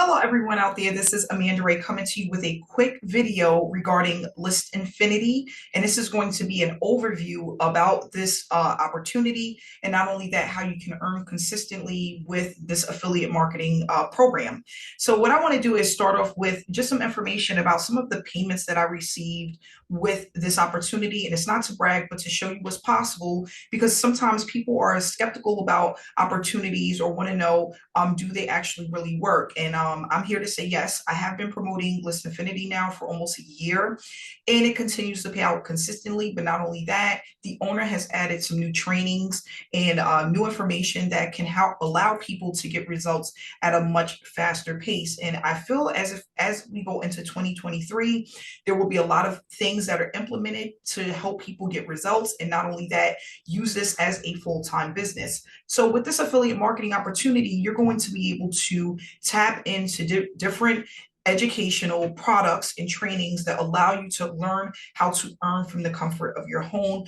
Hello, everyone out there. This is Amanda Ray coming to you with a quick video regarding List Infinity. And this is going to be an overview about this opportunity. And not only that, how you can earn consistently with this affiliate marketing program. So, what I want to do is start off with just some information about some of the payments that I received with this opportunity. And it's not to brag, but to show you what's possible because sometimes people are skeptical about opportunities or want to know do they actually really work? And I'm here to say yes, I have been promoting List Infinity now for almost a year, and it continues to pay out consistently. But not only that, the owner has added some new trainings and new information that can help allow people to get results at a much faster pace. And I feel as we go into 2023, there will be a lot of things that are implemented to help people get results, and not only that, use this as a full-time business. So with this affiliate marketing opportunity, you're going to be able to tap into different educational products and trainings that allow you to learn how to earn from the comfort of your home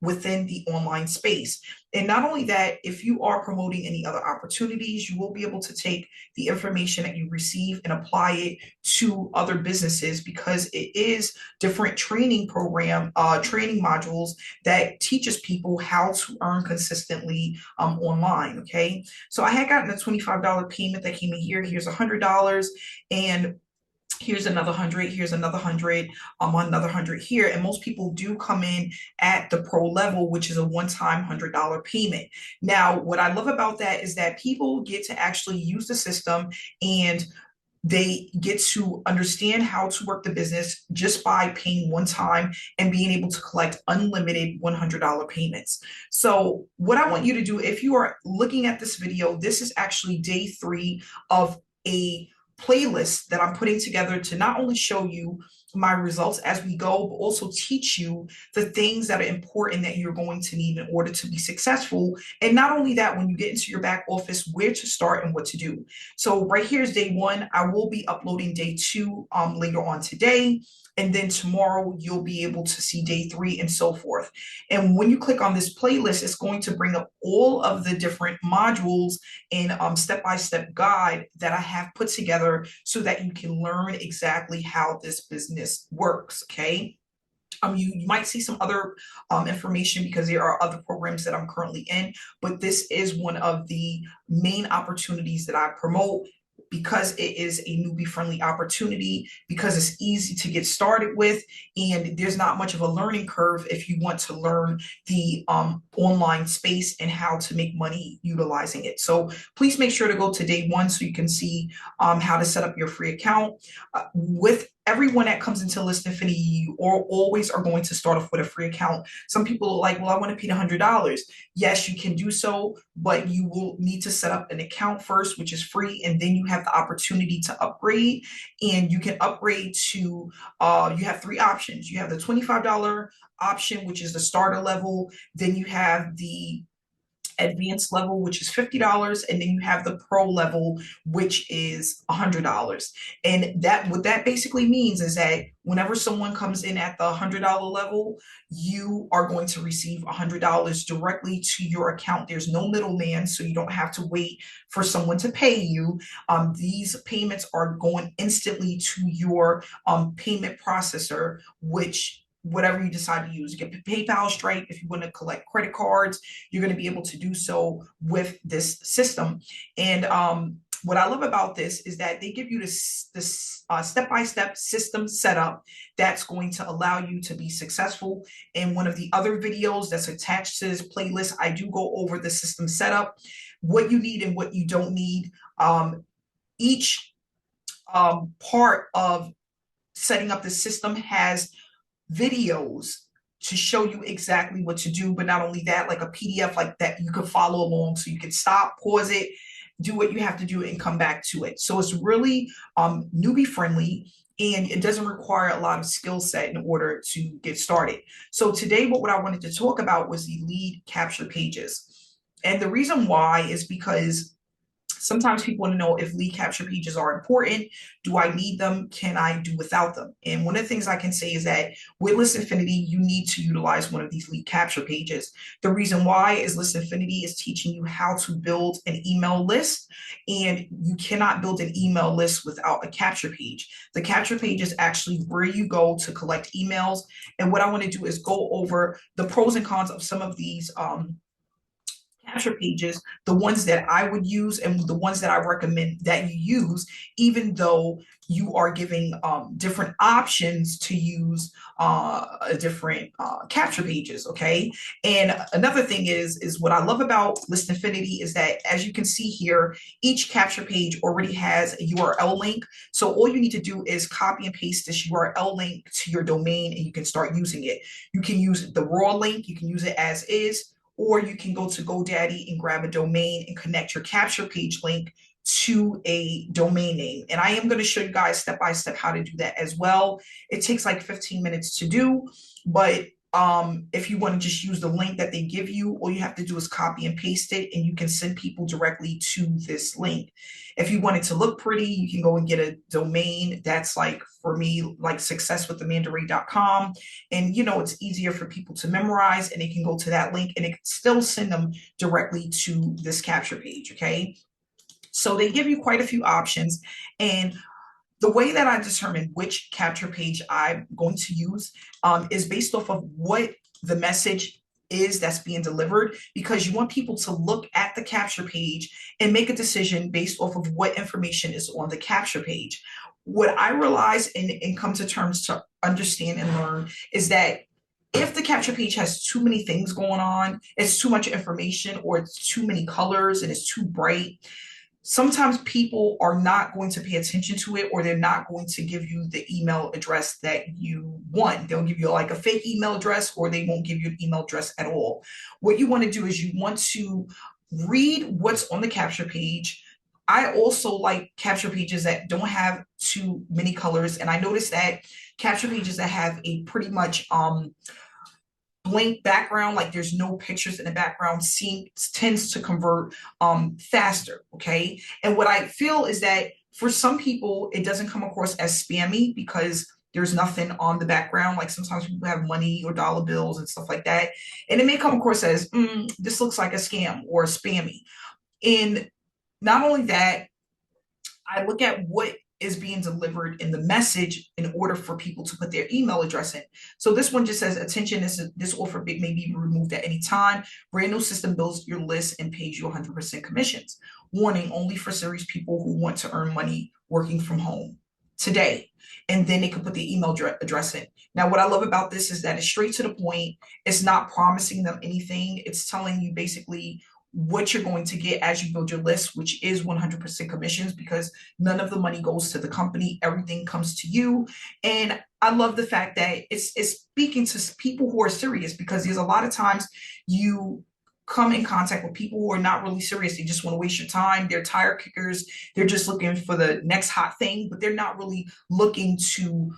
within the online space. And not only that, if you are promoting any other opportunities, you will be able to take the information that you receive and apply it to other businesses because it is different training modules that teaches people how to earn consistently online. Okay. So I had gotten a $25 payment that came in here. Here's $100. And here's another 100, here's another 100, another 100 here. And most people do come in at the pro level, which is a one-time $100 payment. Now, what I love about that is that people get to actually use the system and they get to understand how to work the business just by paying one time and being able to collect unlimited $100 payments. So what I want you to do, if you are looking at this video, this is actually day 3 of a playlist that I'm putting together to not only show you my results as we go, but also teach you the things that are important that you're going to need in order to be successful. And not only that, when you get into your back office, where to start and what to do. So right here is day 1. I will be uploading day 2 later on today. And then tomorrow you'll be able to see day 3 and so forth. And when you click on this playlist, it's going to bring up all of the different modules and step-by-step guide that I have put together so that you can learn exactly how this business works, okay? You might see some other information because there are other programs that I'm currently in, but this is one of the main opportunities that I promote because it is a newbie friendly opportunity, because it's easy to get started with, and there's not much of a learning curve if you want to learn the online space and how to make money utilizing it. So please make sure to go to day 1 so you can see how to set up your free account. With everyone that comes into List Infinity, you always are going to start off with a free account. Some people are like, well, I want to pay $100. Yes, you can do so, but you will need to set up an account first, which is free, and then you have the opportunity to upgrade. And you can upgrade to, you have 3 options. You have the $25 option, which is the starter level. Then you have the advanced level, which is $50, and then you have the pro level, which is $100. And that what that basically means is that whenever someone comes in at the $100 level, you are going to receive $100 directly to your account. There's no middleman, so you don't have to wait for someone to pay you. These payments are going instantly to your payment processor, which whatever you decide to use. You get PayPal, Stripe. If you want to collect credit cards, you're going to be able to do so with this system. And what I love about this is that they give you this step-by-step system setup that's going to allow you to be successful. In one of the other videos that's attached to this playlist, I do go over the system setup, what you need and what you don't need. Each part of setting up the system has videos to show you exactly what to do, but not only that, like a PDF like that you could follow along, so you can stop, pause it, do what you have to do and come back to it. So it's really newbie friendly, and it doesn't require a lot of skill set in order to get started. So today what I wanted to talk about was the lead capture pages. And the reason why is because Sometimes people want to know if lead capture pages are important. Do I need them? Can I do without them? And one of the things I can say is that with List Infinity, you need to utilize one of these lead capture pages. The reason why is List Infinity is teaching you how to build an email list, and you cannot build an email list without a capture page. The capture page is actually where you go to collect emails. And what I want to do is go over the pros and cons of some of these capture pages, the ones that I would use and the ones that I recommend that you use, even though you are giving different options to use different capture pages. Okay. And another thing is what I love about List Infinity is that, as you can see here, each capture page already has a URL link. So all you need to do is copy and paste this URL link to your domain and you can start using it. You can use the raw link, you can use it as is, or you can go to GoDaddy and grab a domain and connect your capture page link to a domain name. And I am going to show you guys step by step how to do that as well. It takes like 15 minutes to do, but if you want to just use the link that they give you, all you have to do is copy and paste it, and you can send people directly to this link. If you want it to look pretty, you can go and get a domain that's, like, for me, like successwithamandaray.com. And it's easier for people to memorize, and they can go to that link and it can still send them directly to this capture page. Okay. So they give you quite a few options. And the way that I determine which capture page I'm going to use is based off of what the message is that's being delivered, because you want people to look at the capture page and make a decision based off of what information is on the capture page. What I realize and come to terms to understand and learn is that if the capture page has too many things going on, it's too much information, or it's too many colors and it's too bright, sometimes people are not going to pay attention to it, or they're not going to give you the email address that you want. They'll give you like a fake email address, or they won't give you an email address at all. What you want to do is you want to read what's on the capture page. I also like capture pages that don't have too many colors. And I noticed that capture pages that have a pretty much blank background, like there's no pictures in the background, tends to convert faster. Okay. And what I feel is that for some people, it doesn't come across as spammy because there's nothing on the background. Like sometimes people have money or dollar bills and stuff like that, and it may come across as this looks like a scam or spammy. And not only that, I look at what is being delivered in the message in order for people to put their email address in. So this one just says, attention, this offer may be removed at any time. Brand new system builds your list and pays you 100% commissions. Warning, only for serious people who want to earn money working from home today. And then they can put the email address in. Now, what I love about this is that it's straight to the point. It's not promising them anything. It's telling you basically what you're going to get as you build your list, which is 100% commissions, because none of the money goes to the company. Everything comes to you. And I love the fact that it's speaking to people who are serious, because there's a lot of times you come in contact with people who are not really serious. They just want to waste your time. They're tire kickers. They're just looking for the next hot thing, but they're not really looking to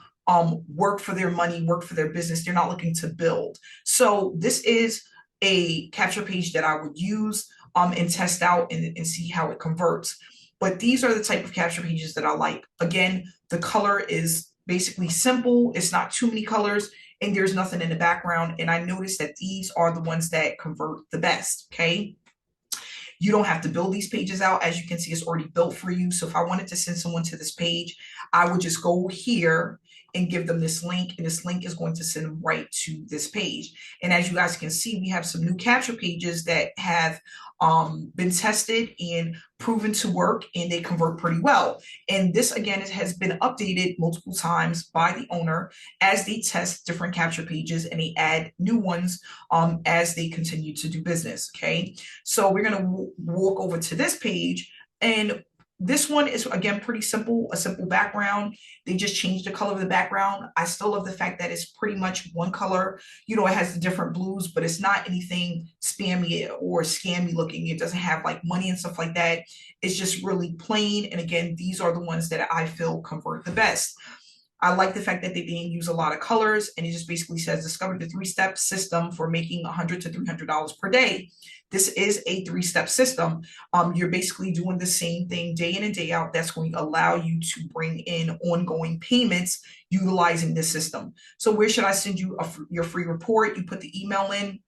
work for their money, work for their business. They're not looking to build. So this is a capture page that I would use and test out and see how it converts. But these are the type of capture pages that I like. Again, the color is basically simple. It's not too many colors, and there's nothing in the background. And I noticed that these are the ones that convert the best. Okay. You don't have to build these pages out. As you can see, it's already built for you. So if I wanted to send someone to this page, I would just go here and give them this link, and this link is going to send them right to this page. And as you guys can see, we have some new capture pages that have been tested and proven to work, and they convert pretty well. And this, again, has been updated multiple times by the owner as they test different capture pages, and they add new ones as they continue to do business. Okay, so we're going to walk over to this page, and this one is, again, pretty simple, a simple background. They just changed the color of the background. I still love the fact that it's pretty much one color. It has the different blues, but it's not anything spammy or scammy looking. It doesn't have like money and stuff like that. It's just really plain. And again, these are the ones that I feel convert the best. I like the fact that they didn't use a lot of colors, and it just basically says discover the three-step system for making $100 to $300 per day. This is a three-step system. You're basically doing the same thing day in and day out. That's going to allow you to bring in ongoing payments utilizing this system. So where should I send you your free report? You put the email in,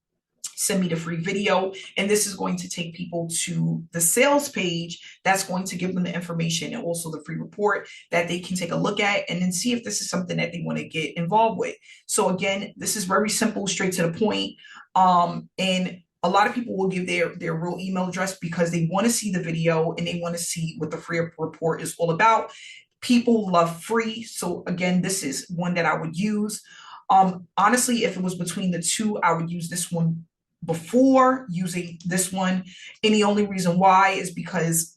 send me the free video, and this is going to take people to the sales page that's going to give them the information and also the free report that they can take a look at and then see if this is something that they want to get involved with. So again, this is very simple, straight to the point. And a lot of people will give their real email address because they want to see the video and they want to see what the free report is all about. People love free. So again, this is one that I would use. Honestly, if it was between the two, I would use this one before using this one. And the only reason why is because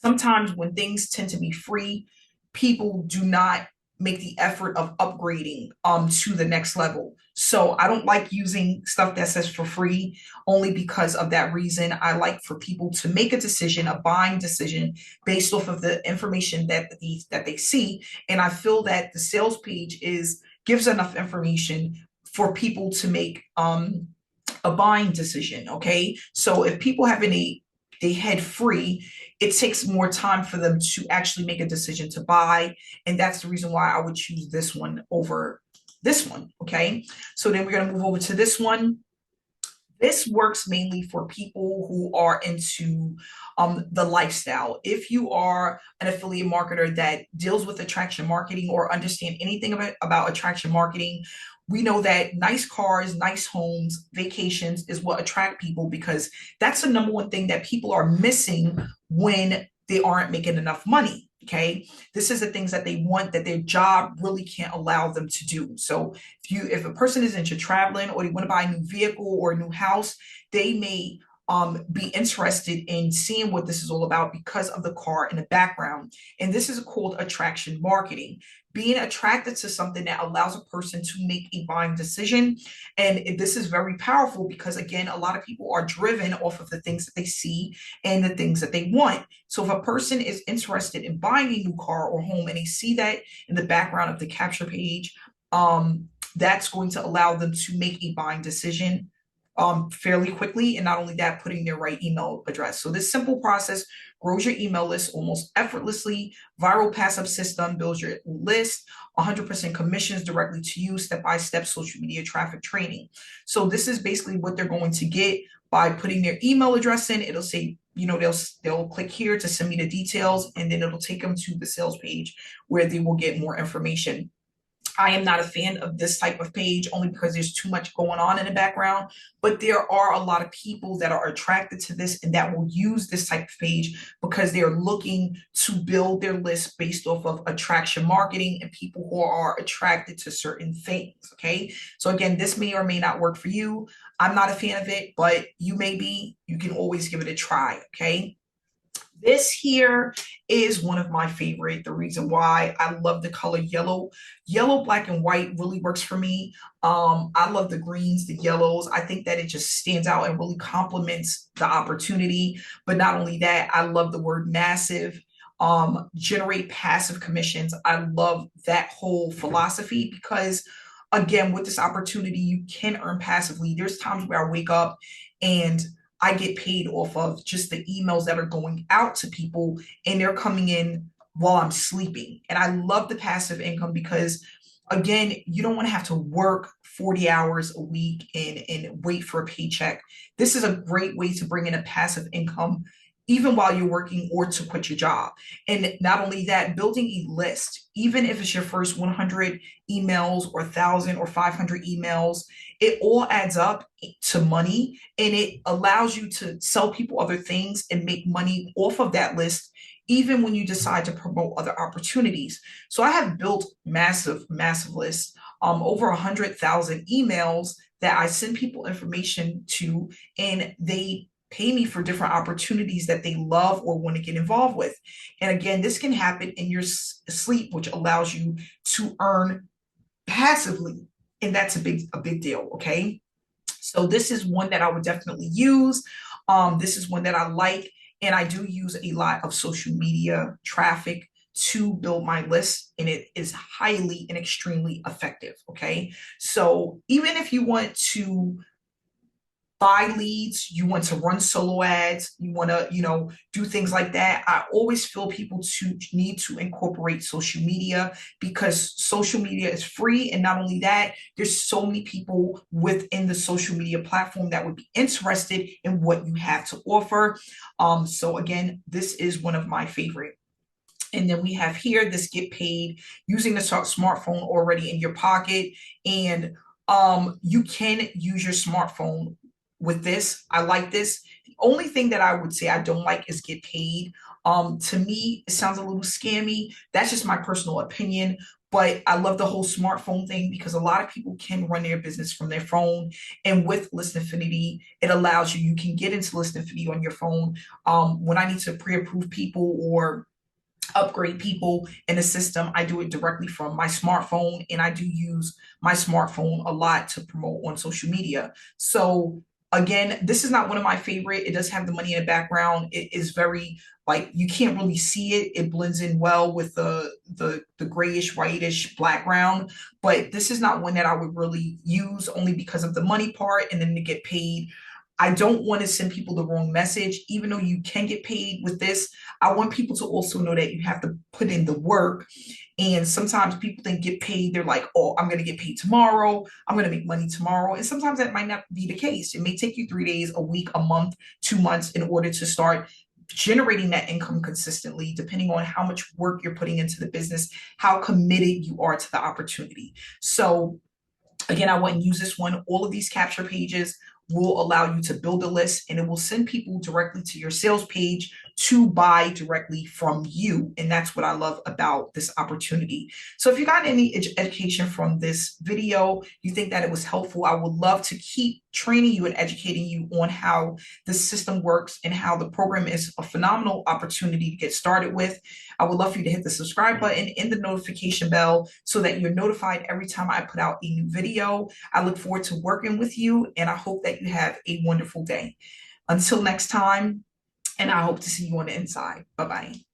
sometimes when things tend to be free, people do not make the effort of upgrading to the next level. So I don't like using stuff that says for free only because of that reason. I like for people to make a decision, a buying decision based off of the information that they see. And I feel that the sales page gives enough information for people to make a buying decision. Okay, so if people have they head free, it takes more time for them to actually make a decision to buy, and that's the reason why I would choose this one over this one. Okay, so then we're going to move over to this one. This works mainly for people who are into the lifestyle. If you are an affiliate marketer that deals with attraction marketing or understand anything about attraction marketing, we know that nice cars, nice homes, vacations is what attract people, because that's the number one thing that people are missing when they aren't making enough money. Okay, this is the things that they want that their job really can't allow them to do. So if a person is into traveling or they want to buy a new vehicle or a new house, they may be interested in seeing what this is all about because of the car in the background. And this is called attraction marketing, being attracted to something that allows a person to make a buying decision. And this is very powerful because, again, a lot of people are driven off of the things that they see and the things that they want. So if a person is interested in buying a new car or home and they see that in the background of the capture page, that's going to allow them to make a buying decision fairly quickly. And not only that, putting their right email address. So this simple process grows your email list almost effortlessly. Viral passive system builds your list, 100% commissions directly to you, step-by-step social media traffic training. So this is basically what they're going to get by putting their email address in. It'll say, they'll click here to send me the details, and then it'll take them to the sales page where they will get more information. I am not a fan of this type of page only because there's too much going on in the background, but there are a lot of people that are attracted to this and that will use this type of page because they're looking to build their list based off of attraction marketing and people who are attracted to certain things. Okay, so again, this may or may not work for you. I'm not a fan of it, but you may be. You can always give it a try. Okay. This here is one of my favorite. The reason why I love the color yellow, black, and white really works for me. I love the greens, the yellows. I think that it just stands out and really complements the opportunity. But not only that, I love the word massive. Generate passive commissions. I love that whole philosophy because, again, with this opportunity, you can earn passively. There's times where I wake up and I get paid off of just the emails that are going out to people and they're coming in while I'm sleeping. And I love the passive income because, again, you don't want to have to work 40 hours a week and wait for a paycheck. This is a great way to bring in a passive income even while you're working or to quit your job. And not only that, building a list, even if it's your first 100 emails or 1,000 or 500 emails, it all adds up to money and it allows you to sell people other things and make money off of that list, even when you decide to promote other opportunities. So I have built massive lists, over 100,000 emails that I send people information to, and they pay me for different opportunities that they love or want to get involved with. And again, this can happen in your sleep, which allows you to earn passively. And that's a big deal. Okay. So this is one that I would definitely use. This is one that I like. And I do use a lot of social media traffic to build my list, and it is highly and extremely effective. Okay. So even if you want to buy leads, you want to run solo ads, you want to, do things like that, I always feel people to need to incorporate social media, because social media is free. And not only that, there's so many people within the social media platform that would be interested in what you have to offer. So again, this is one of my favorite. And then we have here this get paid using the smartphone already in your pocket. And you can use your smartphone with this. I like this. The only thing that I would say I don't like is get paid. To me, it sounds a little scammy. That's just my personal opinion. But I love the whole smartphone thing, because a lot of people can run their business from their phone. And with List Infinity, it allows you can get into List Infinity on your phone. When I need to pre-approve people or upgrade people in the system, I do it directly from my smartphone, and I do use my smartphone a lot to promote on social media. So again, this is not one of my favorite. It does have the money in the background. It is very, like, you can't really see it. It blends in well with the grayish, whitish background. But this is not one that I would really use, only because of the money part, and then to get paid. I don't want to send people the wrong message. Even though you can get paid with this, I want people to also know that you have to put in the work. And sometimes people think get paid, they're like, oh, I'm going to get paid tomorrow, I'm going to make money tomorrow. And sometimes that might not be the case. It may take you 3 days, a week, a month, 2 months in order to start generating that income consistently, depending on how much work you're putting into the business, how committed you are to the opportunity. So again, I wouldn't use this one. All of these capture pages will allow you to build a list, and it will send people directly to your sales page to buy directly from you. And that's what I love about this opportunity. So if you got any education from this video, you think that it was helpful, I would love to keep training you and educating you on how the system works and how the program is a phenomenal opportunity to get started with. I would love for you to hit the subscribe button and the notification bell so that you're notified every time I put out a new video. I look forward to working with you, and I hope that you have a wonderful day. Until next time, and I hope to see you on the inside. Bye-bye.